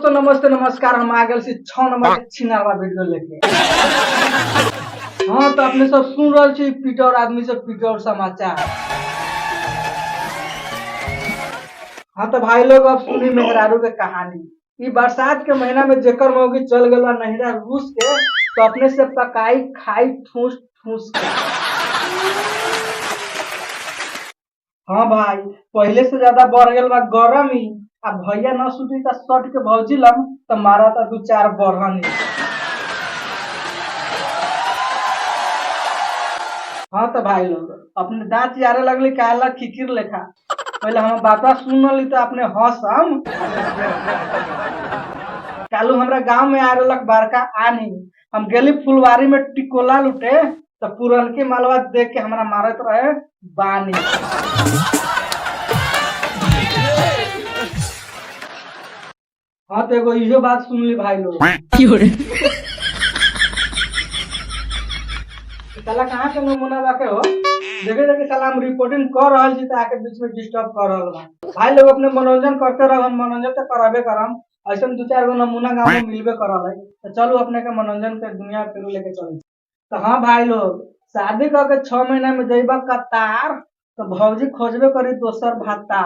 दोस्तों नमस्ते नमस्कार। हम आ गए 6 नंबर के छिनावा वीडियो लेके। हाँ तो अपने सब सुन रहे छी पीटर आदमी से पीटर समाचार। हाँ तो भाई लोग अब सुनी मेहरारू के कहानी। ई बरसात के महीना में जेकर मौगी चल गला नहिरा रूस के तो अपने से पकाई खाई ठूस ठूस के। हाँ भाई पहले से ज्यादा बढ़ गल बा गरमी। अब भैया न सुती त शर्ट के भौजी लम तो मारा था 2-4 बढ़नी। हाँ तो भाई लोग अपने दांत यारे लगली कहला खिकिर लेखा। पहले हम बात सुन ली तो अपने हंसम। कालू हमरा गांव में आ रहलक बड़का आनी। हम गेली फुलवारी में टिकोला लुटे तो पुरनके मालवा देख के हमरा मारत रहे बानी। हाँ तो एगो इहो बात सुन ली भाई लोग। साला कहाँ के नमूना बाके हो देखे देखे साला हम रिपोर्टिंग कर रहल छी त आके बीच में डिस्टर्ब कर रहल बा। भाई लोग अपने मनोरंजन करते रहो, हम मनोरंजन तो कराबे करम। ऐसा 2-4 गो नमूना गाँव में मिलबे करल है तो चलो अपने के मनोरंजन के दुनिया फिर लेके चल। तो हाँ भाई लोग शादी करके 6 महीना में जइबा कतार तो भौजी खोजबे करी दोसर भाता।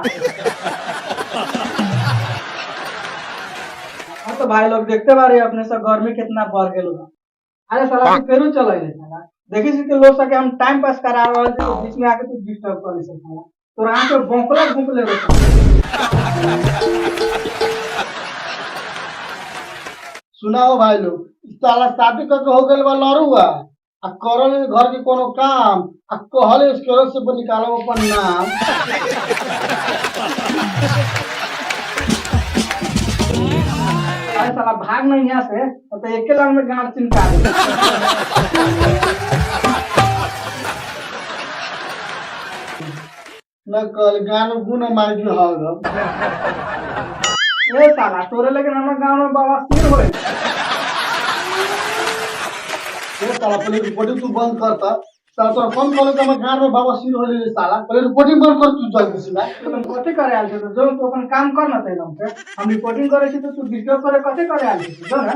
हाँ तो भाई लोग देखते बारे अपने सब गर्मी कितना बढ़ गए। अरे साला तू फेरू चल साला देखी सी के लोग सके हम टाइम पास करा रहल छी तो बीच में आके तू डिस्टर्ब करे से साला तो रहा के भोंकला भोंकले रे। सुनाओ भाई लोग साला शादी करके हो गए बा लड़ुआ आ करल घर के कोनो काम आ कहले स्कॉलर से निकालो अपन नाम। अरे साला भाग नहीं यहाँ से तो एके लाइन में गांड चिनका दे। न कल गान गुन मार के हाल ए साला तोरे लेकिन हमरा गांव में बवासीर होए। ये साला पहले रिपोर्टिंग तू बंद करता साला तोरा फोन कॉल के हम गान में बाबा सिर होले रे साला पहले रिपोर्टिंग बंद कर तू जल्दी से ना। तुम कथि करे आल छे तो जो तू अपन काम कर ना तैला हमसे हम रिपोर्टिंग करे छी तो तू डिस्टर्ब करे कथि करे आल छे जो ना।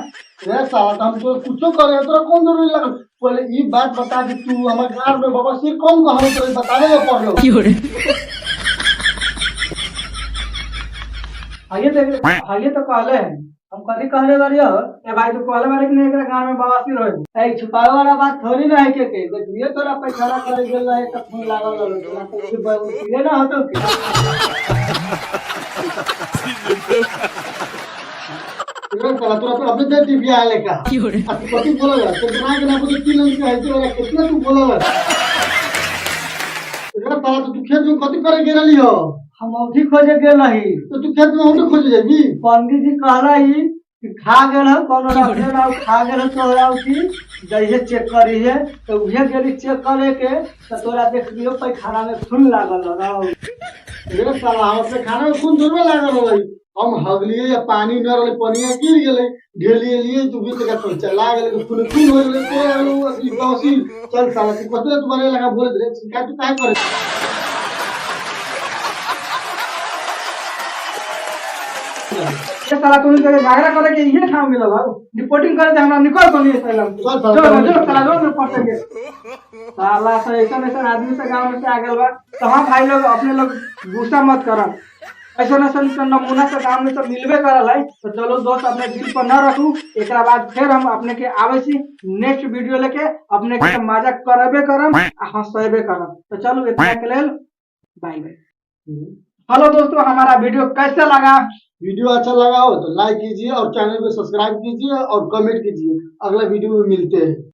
रे साला हम तो कुछो करे तोरा कौन जरूरी लगल पहले ई बात बता कि तू हमर गान में बाबा सिर कौन कहलो तोरे बतावे के पड़लो की हो रे। आइए तो कहले हैं हम कथी कहले बारियो ए भाई तू कहले बारे कि नहीं एकरा गांव में बवासीर होए। ए छुपावे वाला बात थोड़ी ना है के देखिए तोरा पैसा करे गेल है त फोन लागल रहल तो कुछ बने ना होतो के। साला तोरा तो अपने दे दिया आले का कथि बोलल तो दिमाग ना बुझे 3 अंक है तो कितना तू बोलल रे साला तू खेत में कथि करे गेली हो। हम औठी खोजे गेल रही तो तू खेत में औठी खोजे जेबी पंडित जी कहला ही कि खा गेल है कोनो रखे ना खा गेल है तोरा उठी जइहे चेक करी है तो उहे गेली चेक करे के तो तोरा देख लियो पैखाना में खून लागल रहो। रे साला हम अपने खाना में खून जरूर लागल रही हम हगलिए या पानी न रहले पनिया गिर गेले ढेलिए लिए तू बीच का तो चला गेले खून खून हो गेले तो असली बौसी चल साला तू कतरे तू बने लगा बोले रे शिकायत तू काहे करे। ये साला तू के झगड़ा करे के ये ठाम गेल हो रिपोर्टिंग करे हमरा निकल तो नहीं साला जो साला जो में पट के साला से ऐसा आदमी से गांव में से आ गेल बा। तो हां भाई लोग अपने लोग गुस्सा मत करम ऐसा नमूना से गांव में सब मिलबे करल है तो चलो दोस्त अपने दिल पर न रखू। एक बाद फिर हम अपने के आवे छी नेक्स्ट वीडियो लेके अपने के मजाक करबे करम आ हंसबे करम। तो चलो इतना के लेल बाय बाय। हेलो दोस्तों हमारा वीडियो कैसा लगा। वीडियो अच्छा लगा हो तो लाइक कीजिए और चैनल को सब्सक्राइब कीजिए और कमेंट कीजिए। अगला वीडियो में मिलते हैं।